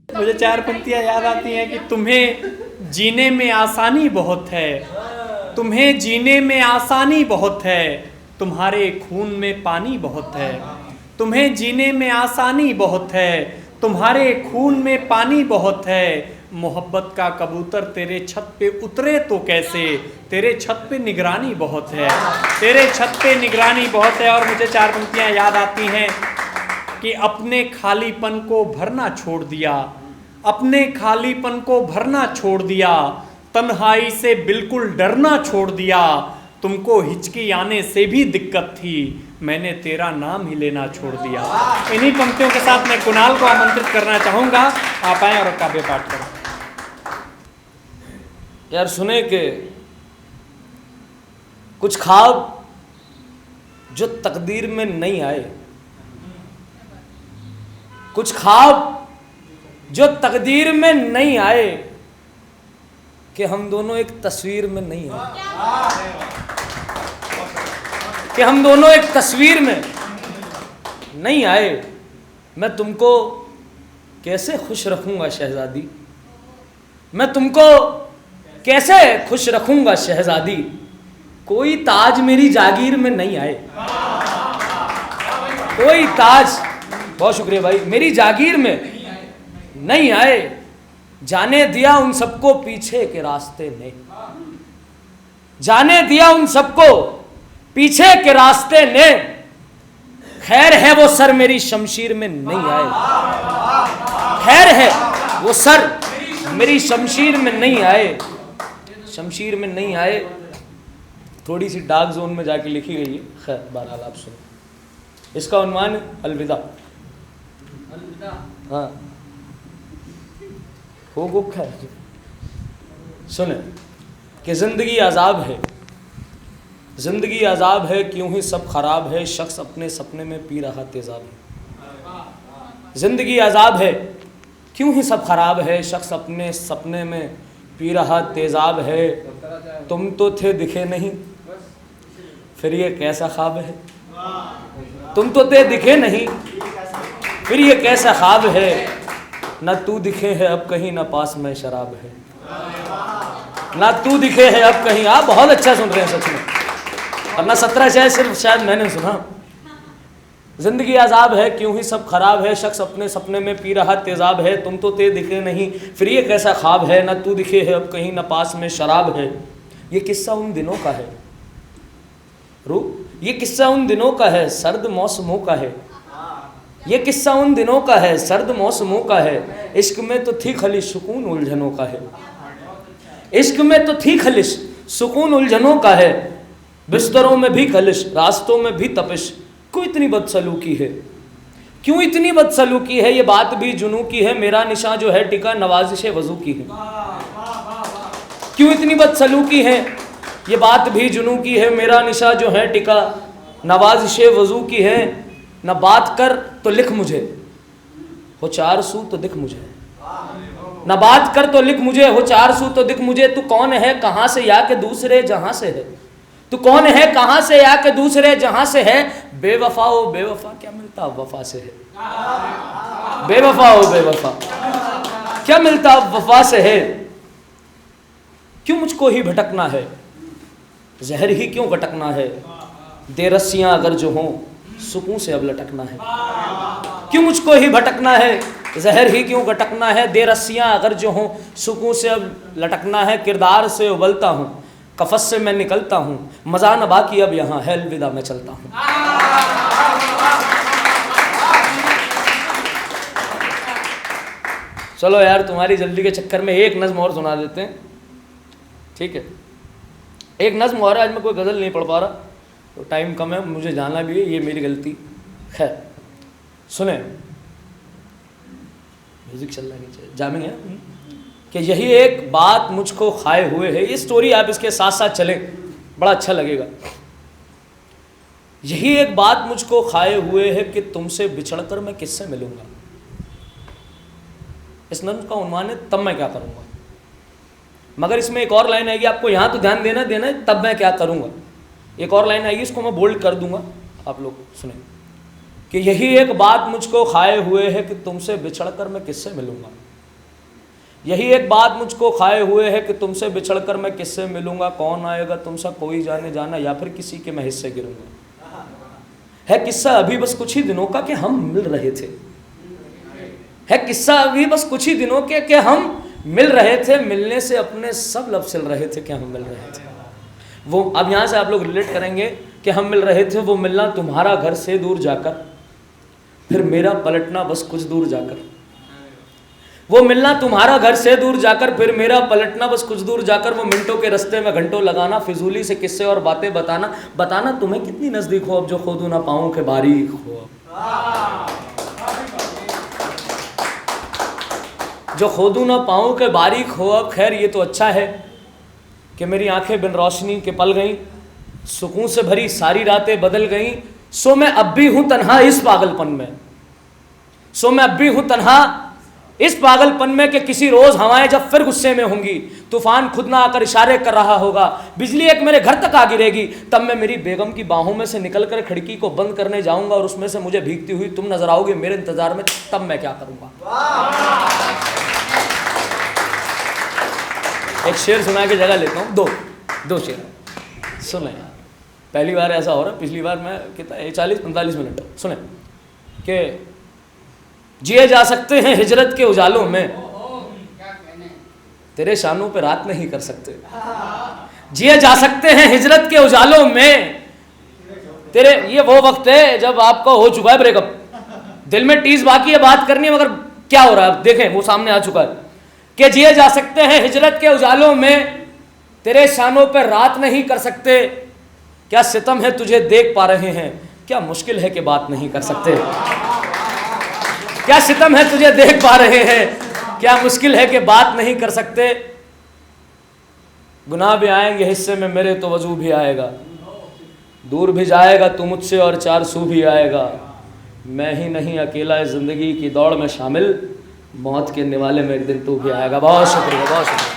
मुझे चार पंक्तियां याद आती हैं कि तुम्हें जीने में आसानी बहुत है, तुम्हें जीने में आसानी बहुत है, तुम्हारे खून में पानी बहुत है। तुम्हें जीने में आसानी बहुत है, तुम्हारे खून में पानी बहुत है। मोहब्बत का कबूतर तेरे छत पे उतरे तो कैसे, तेरे छत पे निगरानी बहुत है, तेरे छत पे निगरानी बहुत है। और मुझे चार पंक्तियां याद आती हैं कि अपने खालीपन को भरना छोड़ दिया, अपने खालीपन को भरना छोड़ दिया, तन्हाई से बिल्कुल डरना छोड़ दिया। तुमको हिचकी आने से भी दिक्कत थी, मैंने तेरा नाम ही लेना छोड़ दिया। इन्हीं पंक्तियों के साथ मैं कुणाल को आमंत्रित करना चाहूंगा, आप आए और काव्य पाठ करें। यार सुने के कुछ ख्वाब जो तकदीर में नहीं आए, कुछ ख्वाब जो तकदीर में नहीं आए, कि हम दोनों एक तस्वीर में नहीं आए, कि हम दोनों एक तस्वीर में नहीं आए। मैं तुमको कैसे खुश रखूंगा शहजादी, मैं तुमको कैसे खुश रखूंगा शहजादी, कोई ताज मेरी जागीर में नहीं आए, कोई ताज, बहुत शुक्रिया भाई, मेरी जागीर में नहीं आए। जाने दिया उन सबको पीछे के रास्ते ने, जाने दिया उन सबको पीछे के रास्ते ने, खैर है वो सर मेरी शमशीर में नहीं आए, खैर है वो सर मेरी शमशीर में नहीं आए, शमशीर में नहीं आए। थोड़ी सी डार्क जोन में जाके लिखी गई है, खैर बहरहाल आप सुनो। इसका उन्वान अलविदा। हाँ हो गुख है। सुने कि जिंदगी अजाब है, जिंदगी अजाब है, क्यों ही सब खराब है, शख्स अपने सपने में पी रहा तेजाब है। जिंदगी अजाब है, क्यों ही सब खराब है, शख्स अपने सपने में पी रहा तेजाब है। तुम तो थे दिखे नहीं, फिर ये कैसा ख्वाब है, तुम तो थे दिखे नहीं, फिर ये कैसा ख्वाब है। ना तू दिखे है अब कहीं, ना पास में शराब है, ना तू दिखे है अब कहीं। आप बहुत अच्छा सुन रहे हैं सच में, और ना 17 सिर्फ शायद मैंने सुना। जिंदगी अजाब है, क्यों ही सब खराब है, शख्स अपने सपने में पी रहा तेजाब है। तुम तो ते दिखे नहीं, फिर ये कैसा ख्वाब है, ना तू दिखे है अब कहीं, ना पास में शराब है। ये किस्सा उन दिनों का है, ये किस्सा उन दिनों का है, सर्द मौसमों का है। ये किस्सा उन दिनों का है, सर्द मौसमों का है। इश्क में तो थी खलिश, सुकून उलझनों का है। इश्क में तो थी खलिश, सुकून उलझनों का है। बिस्तरों में भी खलिश, रास्तों में भी तपिश, क्यों इतनी बदसलूकी है, क्यों इतनी बदसलूकी है। ये बात भी जुनू की है, मेरा निशान जो है टिका नवाजिश वजू की है। क्यों इतनी बदसलूकी है, ये बात भी जुनू की है, मेरा निशा जो है टिका नवाजिश वजू की है। न बात कर तो लिख मुझे, हो चार सू तो दिख मुझे, न बात कर तो लिख मुझे, हो चार सू तो दिख मुझे। तू कौन है कहाँ से या के दूसरे जहाँ से है, तू कौन है कहाँ से या के दूसरे जहाँ से है। बेवफा हो बेवफा, क्या मिलता वफा से है। बेवफा हो बेवफा, क्या मिलता वफा से है। क्यों मुझको ही भटकना है, जहर ही क्यों भटकना है। दे रस्सियाँ अगर जो हों, सुकून से अब लटकना है। क्यों मुझको ही भटकना है, जहर ही क्यों भटकना है। दे रस्सियाँ अगर जो हों, सुकून से अब लटकना है। किरदार से उबलता हूँ, कफस से मैं निकलता हूँ, मज़ा न बाकी अब यहाँ है, अलविदा मैं चलता हूँ। चलो यार, तुम्हारी जल्दी के चक्कर में एक नज़्म और सुना देते हैं, ठीक है। एक नज़्म और है, आज मैं कोई गज़ल नहीं पढ़ पा रहा, तो टाइम कम है, मुझे जाना भी है, ये मेरी गलती। खैर सुने, म्यूजिक चल रहा है नीचे, जामिंग है कि यही एक बात मुझको खाए हुए है। ये स्टोरी आप इसके साथ साथ चले, बड़ा अच्छा लगेगा। यही एक बात मुझको खाए हुए है कि तुमसे बिछड़कर मैं किससे मिलूंगा। इस नज़्म का उन्वान है तब मैं क्या करूंगा। मगर इसमें एक और लाइन आएगी, आपको यहाँ तो ध्यान देना है, तब मैं क्या करूंगा। एक और लाइन आएगी, इसको मैं बोल्ड कर दूंगा, आप लोग सुने कि यही एक बात मुझको खाए हुए है कि तुमसे बिछड़कर मैं किससे मिलूंगा। यही एक बात मुझको खाए हुए है कि तुमसे बिछड़कर मैं किससे मिलूंगा, कौन आएगा तुमसा कोई जाने जाना, या फिर किसी के मैं हिस्से गिरूंगा। है किस्सा अभी बस कुछ ही दिनों का कि हम मिल रहे थे, है किस्सा अभी बस कुछ ही दिनों के कि हम मिल रहे थे, मिलने से अपने सब लब सिल रहे थे कि हम मिल रहे थे। वो अब यहाँ से आप लोग रिलेट करेंगे कि हम मिल रहे थे, वो मिलना तुम्हारा घर से दूर जाकर, फिर मेरा पलटना बस कुछ दूर जाकर। वो मिलना तुम्हारा घर से दूर जाकर, फिर मेरा पलटना बस कुछ दूर जाकर। वो मिनटों के रास्ते में घंटों लगाना, फिजूली से किस्से और बातें बताना, बताना तुम्हें कितनी नजदीक हो अब जो खोदू ना पाऊं के बारीक हो, जो खोदू ना पाऊं के बारीक हो अब। खैर ये तो अच्छा है कि मेरी आंखें बिन रोशनी के पल गईं, सुकून से भरी सारी रातें बदल गईं। सो मैं अब भी हूं तन्हा इस पागलपन में, सो मैं अब भी हूं तन्हा इस पागलपन में कि किसी रोज हवाएं जब फिर गुस्से में होंगी, तूफान खुद ना आकर इशारे कर रहा होगा, बिजली एक मेरे घर तक आ गिरेगी, तब मैं मेरी बेगम की बाहों में से निकलकर खिड़की को बंद करने जाऊंगा और उसमें से मुझे भीगती हुई तुम नजर आओगे मेरे इंतजार में, तब मैं क्या करूंगा। एक शेर सुना के जगह लेता हूँ, दो शेर सुने। पहली बार ऐसा हो रहा है, पिछली बार मैं कितना 40-45 मिनट सुने कि जिए जा सकते हैं हिजरत के उजालों में, तेरे शानों पे रात नहीं कर सकते। जिए जा सकते हैं हिजरत के उजालों में तेरे, ये वो वक्त है जब आपका हो चुका है ब्रेकअप, दिल में टीज बाकी है बात करनी है, मगर क्या हो रहा है देखें वो सामने आ चुका है कि जिए जा सकते हैं हिजरत के उजालों में, तेरे शानों पे रात नहीं कर सकते। क्या सितम है तुझे देख पा रहे हैं, क्या मुश्किल है कि बात नहीं कर सकते। क्या सितम है तुझे देख पा रहे हैं, क्या मुश्किल है कि बात नहीं कर सकते। गुनाह भी आएंगे हिस्से में मेरे तो वजू भी आएगा, दूर भी जाएगा तू मुझसे और 4 सू भी आएगा। मैं ही नहीं अकेला इस जिंदगी की दौड़ में शामिल, मौत के निवाले में एक दिन तू भी आएगा। बहुत शुक्रिया, बहुत शुक्रिया।